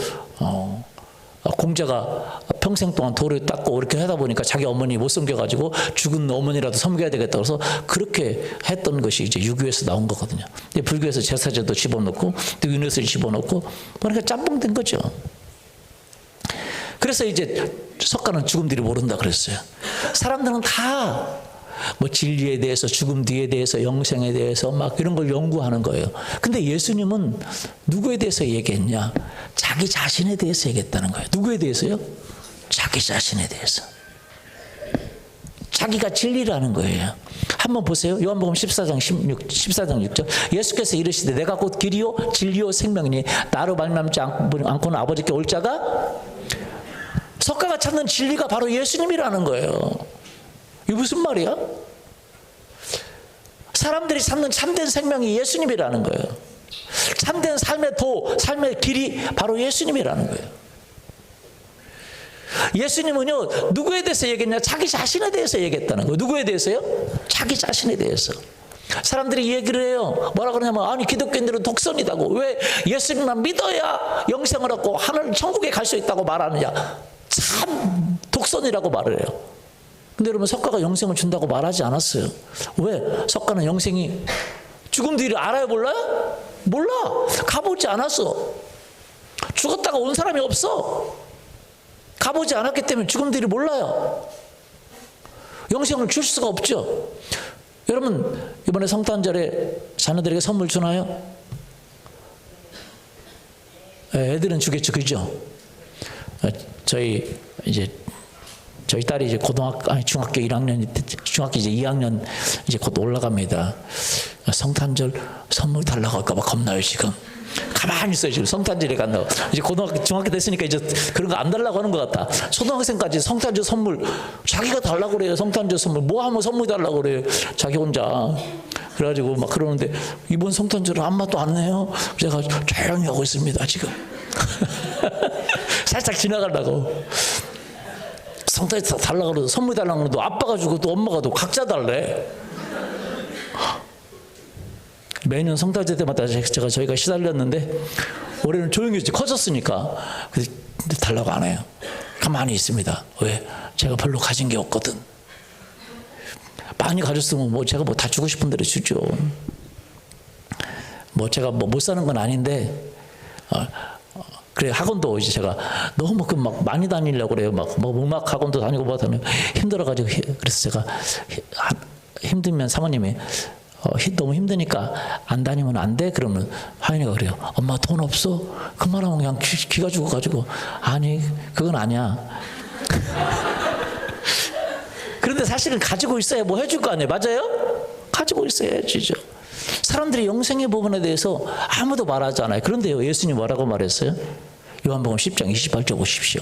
공자가 평생 동안 돌을 닦고 이렇게 하다 보니까 자기 어머니 못 섬겨가지고 죽은 어머니라도 섬겨야 되겠다 그래서 그렇게 했던 것이 이제 유교에서 나온 거거든요. 근데 불교에서 제사제도 집어넣고 또 윤회설 집어넣고 그러니까 짬뽕 된 거죠. 그래서 이제 석가는 죽음 뒤를 모른다 그랬어요. 사람들은 다 뭐 진리에 대해서, 죽음 뒤에 대해서, 영생에 대해서 막 이런 걸 연구하는 거예요. 근데 예수님은 누구에 대해서 얘기했냐? 자기 자신에 대해서 얘기했다는 거예요. 누구에 대해서요? 자기 자신에 대해서. 자기가 진리라는 거예요. 한번 보세요. 요한복음 14장 6절. 예수께서 이르시되 내가 곧 길이요 진리요 생명이니 나로 말미암지 않고는 아버지께 올 자가, 석가가 찾는 진리가 바로 예수님이라는 거예요. 이게 무슨 말이야? 사람들이 찾는 참된 생명이 예수님이라는 거예요. 참된 삶의 삶의 길이 바로 예수님이라는 거예요. 예수님은요, 누구에 대해서 얘기했냐? 자기 자신에 대해서 얘기했다는 거예요. 누구에 대해서요? 자기 자신에 대해서. 사람들이 얘기를 해요. 뭐라 그러냐면, 아니 기독교인들은 독선이다고. 왜 예수님만 믿어야 영생을 얻고 하늘 천국에 갈 수 있다고 말하느냐? 참 독선이라고 말을 해요. 근데 여러분, 석가가 영생을 준다고 말하지 않았어요. 왜? 석가는 영생이 죽음 뒤를 알아요, 몰라요? 몰라. 가보지 않았어. 죽었다가 온 사람이 없어. 가보지 않았기 때문에 죽음 뒤를 몰라요. 영생을 줄 수가 없죠. 여러분, 이번에 성탄절에 자녀들에게 선물 주나요? 애들은 주겠죠, 그죠? 저희 딸이 이제 중학교 1학년, 중학교 이제 2학년 이제 곧 올라갑니다. 성탄절 선물 달라고 할까봐 겁나요, 지금. 가만히 있어요, 지금. 성탄절에 간다고. 이제 중학교 됐으니까 이제 그런 거 안 달라고 하는 것 같다. 초등학생까지 성탄절 선물, 자기가 달라고 그래요, 성탄절 선물. 뭐 하면 선물 달라고 그래요, 자기 혼자. 그래가지고 막 그러는데, 이번 성탄절은 안마도 안 내요. 제가 조용히 하고 있습니다, 지금. 살짝 지나가려고. 성탄절 달라고 그러고 선물 달라고 그러도 아빠가 주고 또 엄마가 또 각자 달래. 매년 성탄절 때마다 저희가 시달렸는데 올해는 조용히 했지. 커졌으니까. 근데 달라고 안 해요. 가만히 있습니다. 왜? 제가 별로 가진 게 없거든. 많이 가졌으면 뭐 제가 뭐 다 주고 싶은 대로 주죠. 뭐 제가 뭐 못 사는 건 아닌데 그래, 학원도 이제 제가 너무 막 많이 다니려고 그래요. 막 음악 학원도 다니고 뭐 하면 힘들어가지고. 그래서 제가 힘들면 사모님이 너무 힘드니까 안 다니면 안 돼? 그러면 화연이가 그래요. 엄마 돈 없어? 그 말하면 그냥 기가 죽어가지고. 아니, 그건 아니야. 그런데 사실은 가지고 있어야 뭐 해줄 거 아니에요. 맞아요? 가지고 있어야 해주죠. 사람들이 영생의 부분에 대해서 아무도 말하지 않아요. 그런데요, 예수님 뭐라고 말했어요? 요한복음 10장 28절 보십시오.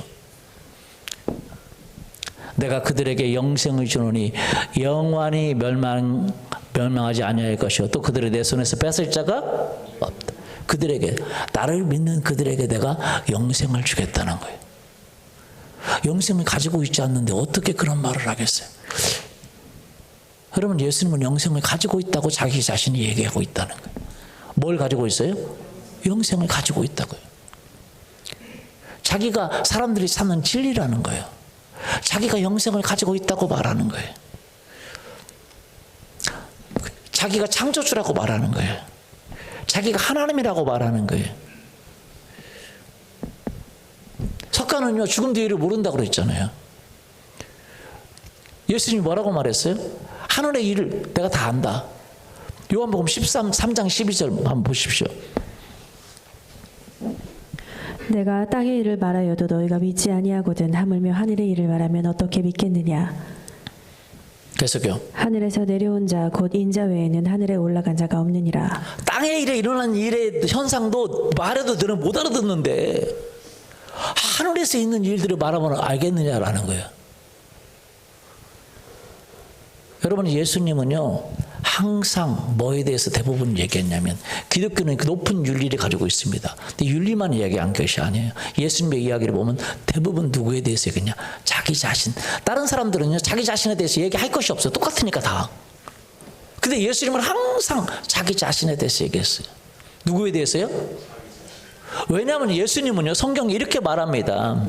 내가 그들에게 영생을 주노니 영원히 멸망하지 아니할 것이요 또 그들을 내 손에서 뺏을 자가 없다. 그들에게, 나를 믿는 그들에게 내가 영생을 주겠다는 거예요. 영생을 가지고 있지 않는데 어떻게 그런 말을 하겠어요? 여러분, 예수님은 영생을 가지고 있다고 자기 자신이 얘기하고 있다는 거예요. 뭘 가지고 있어요? 영생을 가지고 있다고요. 자기가 사람들이 찾는 진리라는 거예요. 자기가 영생을 가지고 있다고 말하는 거예요. 자기가 창조주라고 말하는 거예요. 자기가 하나님이라고 말하는 거예요. 석가는요, 죽음 뒤를 모른다고 그랬잖아요. 예수님이 뭐라고 말했어요? 하늘의 일을 내가 다 안다. 요한복음 3장 12절 한번 보십시오. 내가 땅의 일을 말하여도 너희가 믿지 아니하거든 하물며 하늘의 일을 말하면 어떻게 믿겠느냐. 계속요. 하늘에서 내려온 자 곧 인자 외에는 하늘에 올라간 자가 없느니라. 땅에 일에 일어난 일의 현상도 말해도 들은 못 알아듣는데 하늘에서 있는 일들을 말하면 알겠느냐라는 거예요. 여러분, 예수님은요 항상 뭐에 대해서 대부분 얘기했냐면, 기독교는 그 높은 윤리를 가지고 있습니다. 근데 윤리만 이야기한 것이 아니에요. 예수님의 이야기를 보면 대부분 누구에 대해서 얘기했냐? 자기 자신. 다른 사람들은요 자기 자신에 대해서 얘기할 것이 없어요. 똑같으니까 다. 근데 예수님은 항상 자기 자신에 대해서 얘기했어요. 누구에 대해서요? 왜냐하면 예수님은요 성경에 이렇게 말합니다.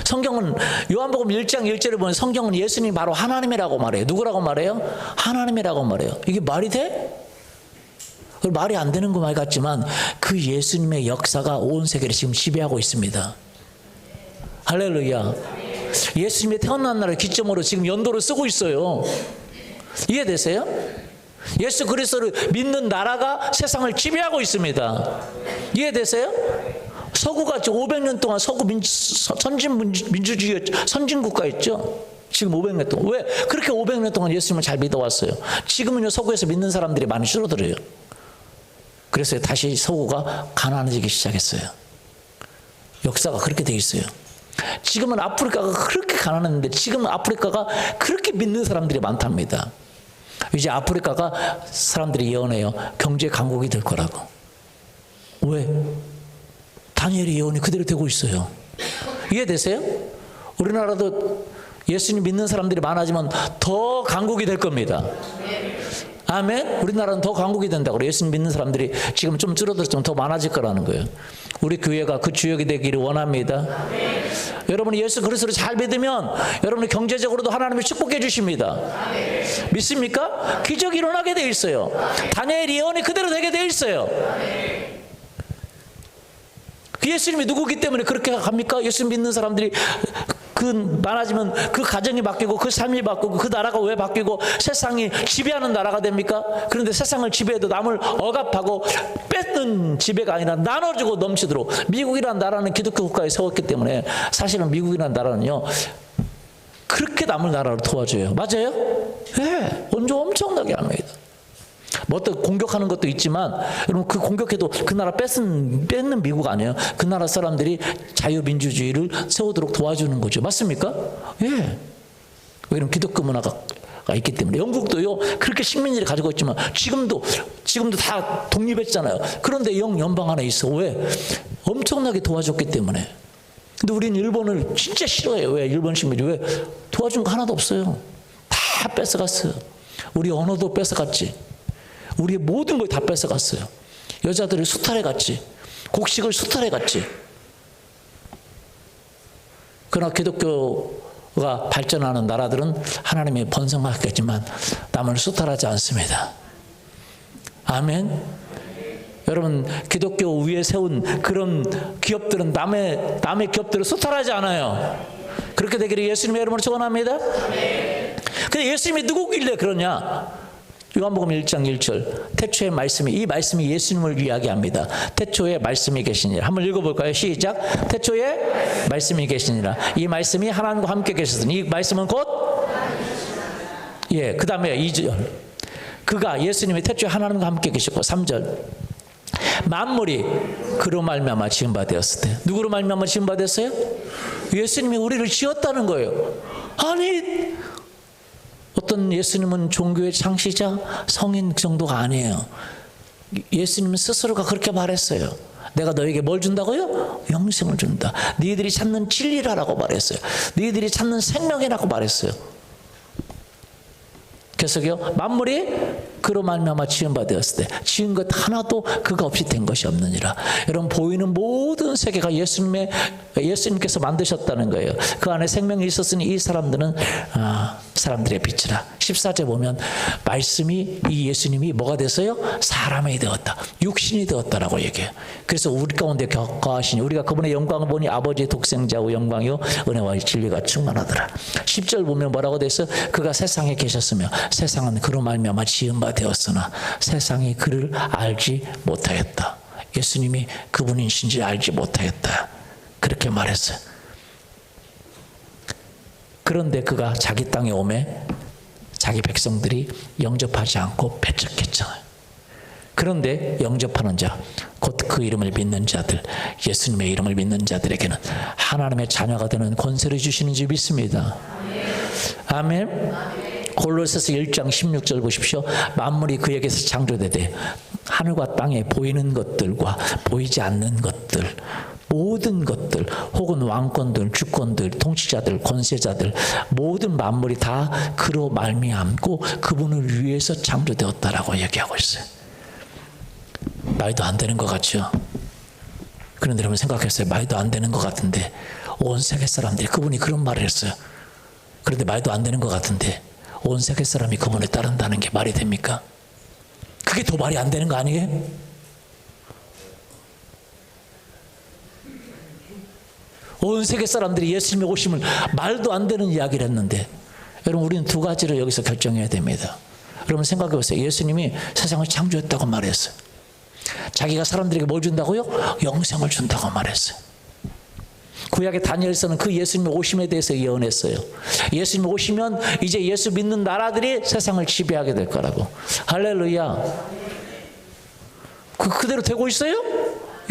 성경은 요한복음 1장 1절을 보면 성경은 예수님이 바로 하나님이라고 말해요. 누구라고 말해요? 하나님이라고 말해요. 이게 말이 돼? 말이 안 되는 거 말 같지만 그 예수님의 역사가 온 세계를 지금 지배하고 있습니다. 할렐루야. 예수님이 태어난 날을 기점으로 지금 연도를 쓰고 있어요. 이해되세요? 예수 그리스도를 믿는 나라가 세상을 지배하고 있습니다. 이해되세요? 서구가 지금 500년 동안 선진민주주의 선진국가였죠. 지금 500년 동안. 왜? 그렇게 500년 동안 예수님을 잘 믿어왔어요. 지금은요 서구에서 믿는 사람들이 많이 줄어들어요. 그래서 다시 서구가 가난해지기 시작했어요. 역사가 그렇게 돼 있어요. 지금은 아프리카가 그렇게 가난했는데 지금은 아프리카가 그렇게 믿는 사람들이 많답니다. 이제 아프리카가 사람들이 예언해요. 경제 강국이 될 거라고. 왜? 다니엘의 예언이 그대로 되고 있어요. 이해되세요? 우리나라도 예수님 믿는 사람들이 많아지면 더 강국이 될 겁니다. 아멘. 우리나라는 더 강국이 된다고 그래요. 예수님 믿는 사람들이 지금 좀 줄어들었지만 더 많아질 거라는 거예요. 우리 교회가 그 주역이 되기를 원합니다. 여러분이 예수 그리스도를 잘 믿으면 여러분이 경제적으로도 하나님이 축복해 주십니다. 믿습니까? 기적이 일어나게 돼 있어요. 다니엘 예언이 그대로 되게 돼 있어요. 예수님이 누구기 때문에 그렇게 합니까? 예수님 믿는 사람들이 그 많아지면 그 가정이 바뀌고 그 삶이 바뀌고 그 나라가 왜 바뀌고 세상이 지배하는 나라가 됩니까? 그런데 세상을 지배해도 남을 억압하고 뺏는 지배가 아니라 나눠주고 넘치도록 미국이라는 나라는 기독교 국가에 세웠기 때문에 사실은 미국이라는 나라는요 그렇게 남을 나라로 도와줘요. 맞아요? 네, 엄청나게 합니다. 뭐 또 공격하는 것도 있지만 여러분 그 공격해도 그 나라 뺏는 미국 아니에요. 그 나라 사람들이 자유민주주의를 세우도록 도와주는 거죠. 맞습니까? 예. 왜냐면 기독교 문화가 있기 때문에. 영국도요 그렇게 식민지를 가지고 있지만 지금도 다 독립했잖아요. 그런데 연방 안에 있어. 왜? 엄청나게 도와줬기 때문에. 근데 우리는 일본을 진짜 싫어해요. 왜? 일본 식민지 왜? 도와준 거 하나도 없어요. 다 뺏어갔어요. 우리 언어도 뺏어갔지. 우리의 모든 걸 다 뺏어갔어요. 여자들을 수탈해갔지. 곡식을 수탈해갔지. 그러나 기독교가 발전하는 나라들은 하나님이 번성하겠지만 남을 수탈하지 않습니다. 아멘. 여러분 기독교 위에 세운 그런 기업들은 남의 기업들을 수탈하지 않아요. 그렇게 되기를 예수님의 이름으로 축원합니다. 근데 예수님이 누구길래 그러냐? 요한복음 1장 1절 태초에 말씀이, 이 말씀이 예수님을 이야기합니다. 태초에 말씀이 계시니라. 한번 읽어볼까요? 시작. 태초에 말씀이 계시니라. 이 말씀이 하나님과 함께 계셨으니 이 말씀은 곧 그 다음에 2절 그가 예수님이 태초에 하나님과 함께 계셨고 3절 만물이 그로 말미암아 지은 바 되었을 때 누구로 말미암아 지은 바 됐어요? 예수님이 우리를 지었다는 거예요. 아니 어떤 예수님은 종교의 창시자, 성인 정도가 아니에요. 예수님은 스스로가 그렇게 말했어요. 내가 너에게 뭘 준다고요? 영생을 준다. 너희들이 찾는 진리라고 말했어요. 너희들이 찾는 생명이라고 말했어요. 계속요. 만물이 그로 말미암아 지은 바 되었을 때 지은 것 하나도 그가 없이 된 것이 없느니라. 여러분 보이는 모든 세계가 예수님께서 만드셨다는 거예요. 그 안에 생명이 있었으니 이 사람들은 사람들의 빛이라. 14절 보면 말씀이 이 예수님이 뭐가 됐어요? 사람이 되었다. 육신이 되었다라고 얘기해요. 그래서 우리 가운데 거하시니 우리가 그분의 영광을 보니 아버지의 독생자의 영광이요 은혜와 진리가 충만하더라. 10절 보면 뭐라고 됐어요? 그가 세상에 계셨으며 세상은 그로 말미암아 지은 바 되었으나 세상이 그를 알지 못하였다. 예수님이 그분이신지 알지 못하였다. 그렇게 말했어요. 그런데 그가 자기 땅에 오매 자기 백성들이 영접하지 않고 배척했잖아요. 그런데 영접하는 자, 곧 그 이름을 믿는 자들, 예수님의 이름을 믿는 자들에게는 하나님의 자녀가 되는 권세를 주시는 줄 믿습니다. 아멘. 골로새서 1장 16절 보십시오. 만물이 그에게서 창조되되 하늘과 땅에 보이는 것들과 보이지 않는 것들, 모든 것들, 혹은 왕권들, 주권들, 통치자들, 권세자들, 모든 만물이 다 그로 말미암고 그분을 위해서 창조되었다라고 얘기하고 있어요. 말도 안 되는 것 같죠? 그런데 여러분 생각했어요. 말도 안 되는 것 같은데 온 세계 사람들이, 그분이 그런 말을 했어요. 그런데 말도 안 되는 것 같은데 온 세계 사람이 그분을 따른다는 게 말이 됩니까? 그게 더 말이 안 되는 거 아니에요? 온 세계 사람들이 예수님의 오심을 말도 안 되는 이야기를 했는데, 여러분 우리는 두 가지를 여기서 결정해야 됩니다. 여러분 생각해 보세요. 예수님이 세상을 창조했다고 말했어요. 자기가 사람들에게 뭘 준다고요? 영생을 준다고 말했어요. 구약의 다니엘서는 그 예수님의 오심에 대해서 예언했어요. 예수님 오시면 이제 예수 믿는 나라들이 세상을 지배하게 될 거라고. 할렐루야. 그대로 되고 있어요?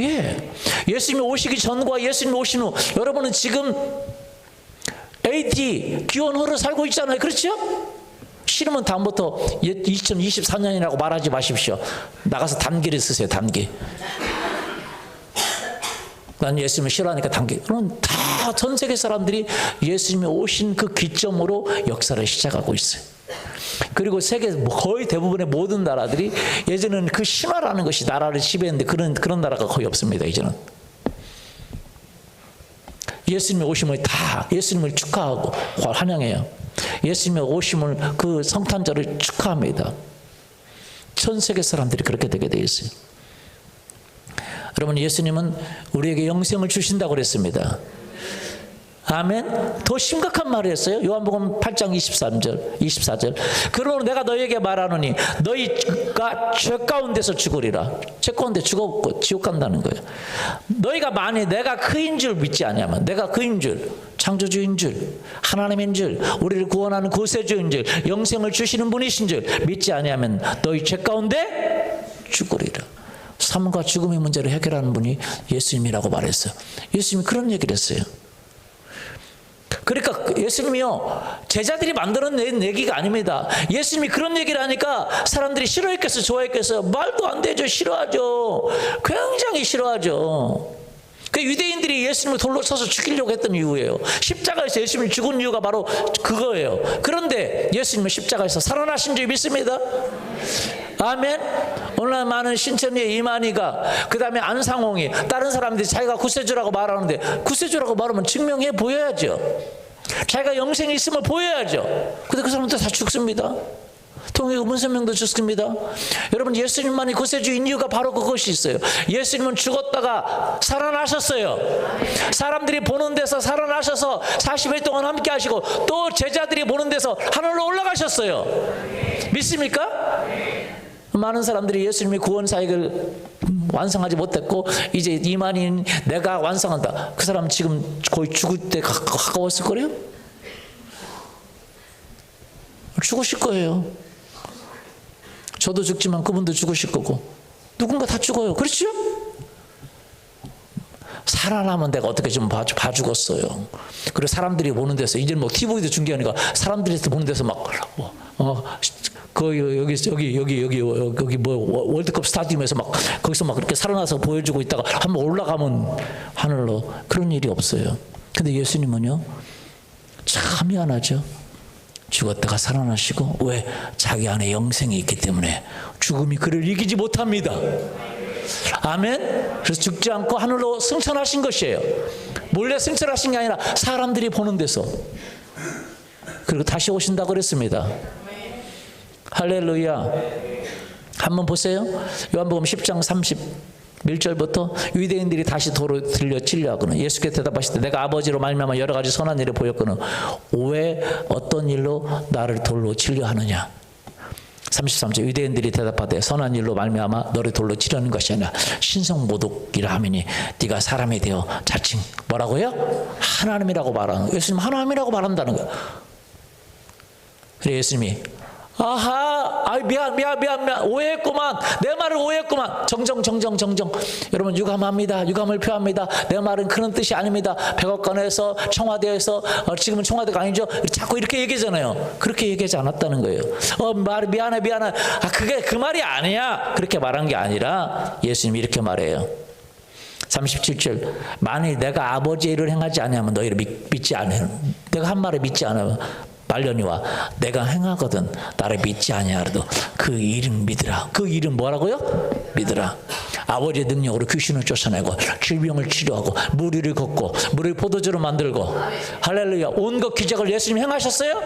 예. 예수님이 오시기 전과 예수님이 오신 후, 여러분은 지금 AD 기원후로 살고 있잖아요. 그렇죠? 싫으면 다음부터 2024년이라고 말하지 마십시오. 나가서 단기를 쓰세요. 단기. 난 예수님을 싫어하니까 단기. 그럼 다 전 세계 사람들이 예수님이 오신 그 기점으로 역사를 시작하고 있어요. 그리고 세계 거의 대부분의 모든 나라들이, 예전에는 그 신화라는 것이 나라를 지배했는데 그런 나라가 거의 없습니다. 이제는 예수님의 오심을 다 예수님을 축하하고 환영해요. 예수님의 오심을, 그 성탄절을 축하합니다. 전 세계 사람들이 그렇게 되게 되어 있어요. 여러분 예수님은 우리에게 영생을 주신다고 그랬습니다. 아멘. 더 심각한 말을 했어요. 요한복음 8장 24절. 그러므로 내가 너희에게 말하노니 너희가 죄 가운데서 죽으리라. 죄 가운데 죽었고 지옥 간다는 거예요. 너희가 만일 내가 그인 줄 믿지 않냐면, 내가 그인 줄, 창조주인 줄, 하나님인 줄, 우리를 구원하는 구세주인 줄, 영생을 주시는 분이신 줄 믿지 않냐면 너희 죄 가운데 죽으리라. 삶과 죽음의 문제를 해결하는 분이 예수님이라고 말했어요. 예수님이 그런 얘기를 했어요. 그러니까 예수님이요, 제자들이 만들어낸 얘기가 아닙니다. 예수님이 그런 얘기를 하니까 사람들이 싫어했겠어요, 좋아했겠어요? 말도 안 되죠. 싫어하죠. 굉장히 싫어하죠. 그 유대인들이 예수님을 돌로 쳐서 죽이려고 했던 이유예요. 십자가에서 예수님이 죽은 이유가 바로 그거예요. 그런데 예수님은 십자가에서 살아나신 줄 믿습니다. 아멘. 오늘 많은 신천리의 이만희가, 그 다음에 안상홍이, 다른 사람들이 자기가 구세주라고 말하는데, 구세주라고 말하면 증명해 보여야죠. 자기가 영생이 있음을 보여야죠. 근데 그 사람들 다 죽습니다. 통일교 문선명도 죽습니다. 여러분 예수님만이 구세주인 이유가 바로 그것이 있어요. 예수님은 죽었다가 살아나셨어요. 사람들이 보는 데서 살아나셔서 40일 동안 함께 하시고, 또 제자들이 보는 데서 하늘로 올라가셨어요. 믿습니까? 많은 사람들이 예수님이 구원 사역을 완성하지 못했고 이제 이만인 내가 완성한다. 그 사람 지금 거의 죽을 때 가까웠을 거래요. 죽으실 거예요. 저도 죽지만 그분도 죽으실 거고 누군가 다 죽어요. 그렇죠? 살아나면 내가 어떻게 좀 봐주겠어요. 그리고 사람들이 보는 데서, 이제는 뭐 TV도 중계하니까 사람들이 보는 데서 막 여기 뭐 월드컵 스타디움에서 막 거기서 막 그렇게 살아나서 보여주고 있다가 한번 올라가면 하늘로, 그런 일이 없어요. 근데 예수님은요, 참 희한하죠. 죽었다가 살아나시고, 왜? 자기 안에 영생이 있기 때문에 죽음이 그를 이기지 못합니다. 아멘. 그래서 죽지 않고 하늘로 승천하신 것이에요. 몰래 승천하신 게 아니라 사람들이 보는 데서. 그리고 다시 오신다고 그랬습니다. 할렐루야. 한번 보세요. 요한복음 10장 31절부터 유대인들이 다시 도로 들려 진료하거든. 예수께 대답하시되 내가 아버지로 말미암아 여러 가지 선한 일을 보였거든 왜 어떤 일로 나를 돌로 진료하느냐. 33절 유대인들이 대답하되 선한 일로 말미암아 너를 돌로 치려는 것이 아니라 신성모독이라 하미니 네가 사람이 되어 자칭 뭐라고요? 하나님이라고 말하는 거예요. 예수님 하나님이라고 말한다는 거예요. 그래 예수님이 미안 오해했구만. 내 말을 오해했구만. 정정. 여러분 유감을 표합니다. 내 말은 그런 뜻이 아닙니다. 백악관에서 청와대에서 지금은 청와대가 아니죠. 자꾸 이렇게 얘기하잖아요. 그렇게 얘기하지 않았다는 거예요. 미안해. 그게 그 말이 아니야. 그렇게 말한 게 아니라 예수님이 이렇게 말해요. 37절 만일 내가 아버지의 일을 행하지 아니하면 너희를 믿지 않아요. 내가 한 말을 믿지 않으면 말려니와 내가 행하거든 나를 믿지 아니하라도 그 이름 믿으라. 그 이름 뭐라고요? 믿으라. 아버지의 능력으로 귀신을 쫓아내고 질병을 치료하고 무리를 걷고 물을 포도주로 만들고 할렐루야. 온갖 기적을 예수님 행하셨어요?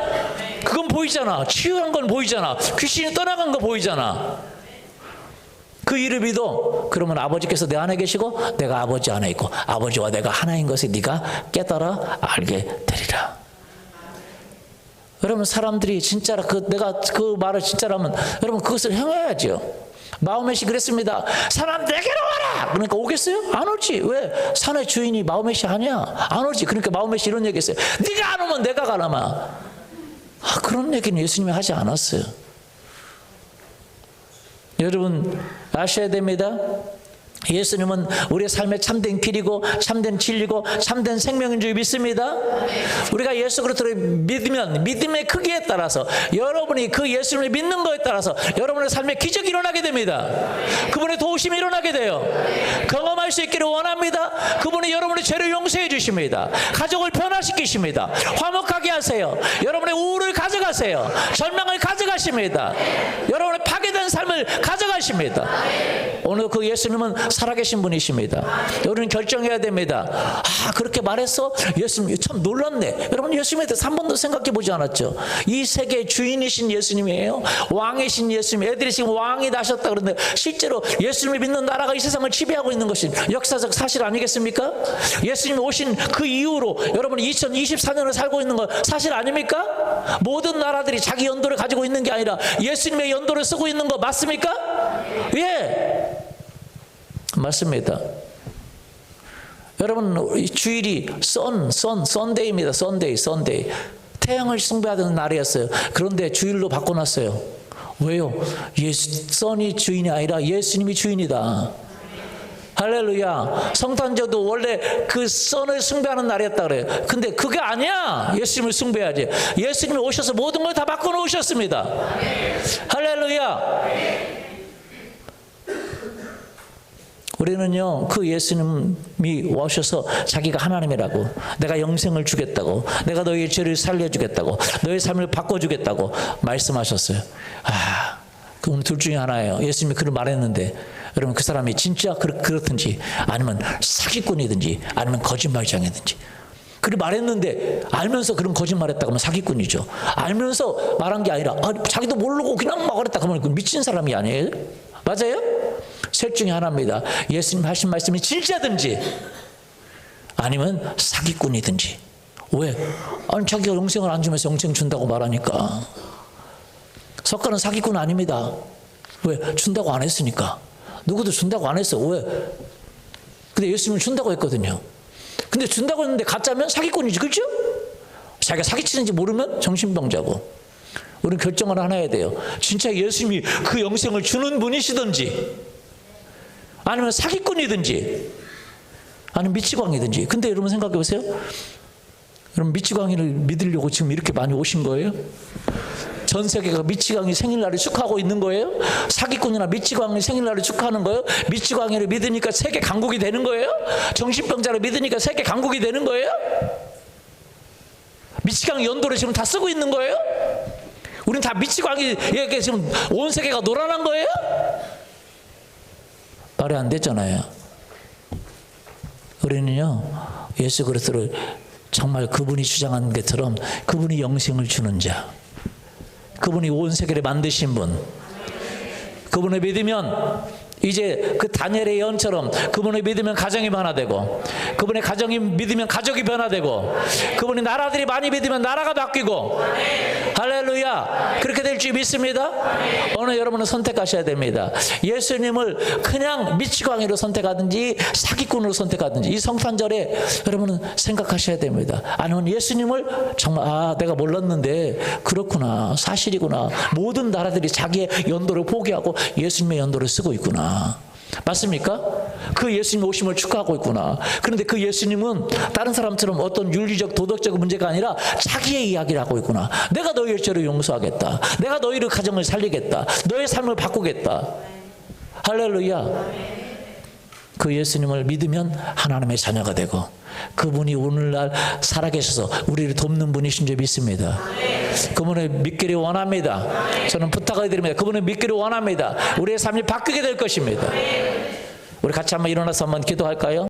그건 보이잖아. 치유한 건 보이잖아. 귀신이 떠나간 거 보이잖아. 그 이름 믿어. 그러면 아버지께서 내 안에 계시고 내가 아버지 안에 있고 아버지와 내가 하나인 것을 네가 깨달아 알게 되리라. 여러분 사람들이 진짜로 내가 그 말을 진짜라면 여러분 그것을 행해야죠. 마호멧이 그랬습니다. 사람 내게로 와라. 그러니까 오겠어요? 안 오지. 왜? 산의 주인이 마호멧이 아니야. 안 오지. 그러니까 마호멧이 이런 얘기했어요. 네가 안 오면 내가 가라마. 그런 얘기는 예수님이 하지 않았어요. 여러분 아셔야 됩니다. 예수님은 우리의 삶의 참된 길이고 참된 진리고 참된 생명인 줄 믿습니다. 우리가 예수 그리스도를 믿으면 믿음의 크기에 따라서 여러분이 그 예수님을 믿는 거에 따라서 여러분의 삶에 기적이 일어나게 됩니다. 그분의 도우심이 일어나게 돼요. 경험할 수 있기를 원합니다. 그분이 여러분의 죄를 용서해 주십니다. 가족을 변화시키십니다. 화목하게 하세요. 여러분의 우울을 가져가세요. 절망을 가져가십니다. 여러분의 파괴된 삶을 가져가십니다. 오늘 그 예수님은 살아계신 분이십니다. 우리는 결정해야 됩니다. 그렇게 말해서 예수님 참 놀랐네. 여러분 예수님에 대해서 한 번도 생각해 보지 않았죠. 이 세계의 주인이신 예수님이에요. 왕이신 예수님. 애들이 지금 왕이 나셨다 그러는데 실제로 예수님이 믿는 나라가 이 세상을 지배하고 있는 것이 역사적 사실 아니겠습니까? 예수님이 오신 그 이후로 여러분이 2024년을 살고 있는 건 사실 아닙니까? 모든 나라들이 자기 연도를 가지고 있는 게 아니라 예수님의 연도를 쓰고 있는 거 맞습니까? 예. 맞습니다. 여러분 주일이 선데이입니다. 선데이. 태양을 숭배하던 날이었어요. 그런데 주일로 바꿔놨어요. 왜요? 선이 주인이 아니라 예수님이 주인이다. 할렐루야. 성탄절도 원래 그 선을 숭배하는 날이었다 그래요. 근데 그게 아니야. 예수님을 숭배해야지. 예수님이 오셔서 모든 걸 다 바꿔놓으셨습니다. 할렐루야. 우리는요 그 예수님이 오셔서 자기가 하나님이라고 내가 영생을 주겠다고 내가 너희의 죄를 살려주겠다고 너의 삶을 바꿔주겠다고 말씀하셨어요. 그럼 둘 중에 하나예요. 예수님이 그를 말했는데 여러분 그 사람이 진짜 그렇든지 아니면 사기꾼이든지 아니면 거짓말장이든지 그를 말했는데 알면서 그런 거짓말했다고 하면 사기꾼이죠. 알면서 말한 게 아니라 자기도 모르고 그냥 막 그랬다 그러면 미친 사람이 아니에요? 맞아요? 셋 중에 하나입니다. 예수님 하신 말씀이 진짜든지 아니면 사기꾼이든지. 왜? 자기가 영생을 안 주면서 영생 준다고 말하니까. 석가는 사기꾼 아닙니다. 왜? 준다고 안 했으니까. 누구도 준다고 안 했어. 왜? 근데 예수님은 준다고 했거든요. 근데 준다고 했는데 가짜면 사기꾼이지. 그렇죠? 자기가 사기치는지 모르면 정신병자고. 우리는 결정을 하나 해야 돼요. 진짜 예수님이 그 영생을 주는 분이시든지 아니면 사기꾼이든지 아니면 미치광이든지. 근데 여러분 생각해 보세요. 여러분 미치광이를 믿으려고 지금 이렇게 많이 오신 거예요? 전 세계가 미치광이 생일날을 축하하고 있는 거예요? 사기꾼이나 미치광이 생일날을 축하하는 거예요? 미치광이를 믿으니까 세계 강국이 되는 거예요? 정신병자를 믿으니까 세계 강국이 되는 거예요? 미치광이 연도를 지금 다 쓰고 있는 거예요? 우린 다 미치광이에게 지금 온 세계가 놀아난 거예요? 말이 안 됐잖아요. 우리는요 예수 그리스도를 정말 그분이 주장한 것처럼 그분이 영생을 주는 자, 그분이 온 세계를 만드신 분, 그분을 믿으면 이제 그 다니엘의 예언처럼 그분을 믿으면 가정이 변화되고, 그분의 가정이 믿으면 가족이 변화되고, 그분의 나라들이 많이 믿으면 나라가 바뀌고, 할렐루야. 그렇게 될 줄 믿습니다. 오늘 여러분은 선택하셔야 됩니다. 예수님을 그냥 미치광이로 선택하든지 사기꾼으로 선택하든지 이 성탄절에 여러분은 생각하셔야 됩니다. 아니면 예수님을 정말 내가 몰랐는데 그렇구나, 사실이구나, 모든 나라들이 자기의 연도를 포기하고 예수님의 연도를 쓰고 있구나. 맞습니까? 그 예수님 오심을 축하하고 있구나. 그런데 그 예수님은 다른 사람처럼 어떤 윤리적 도덕적 문제가 아니라 자기의 이야기를 하고 있구나. 내가 너희의 죄를 용서하겠다. 내가 너희를 가정을 살리겠다. 너의 삶을 바꾸겠다. 할렐루야. 그 예수님을 믿으면 하나님의 자녀가 되고, 그분이 오늘날 살아계셔서 우리를 돕는 분이신 줄 믿습니다. 그분을 믿기를 원합니다. 저는 부탁을 드립니다. 그분을 믿기를 원합니다. 우리의 삶이 바뀌게 될 것입니다. 우리 같이 한번 일어나서 한번 기도할까요?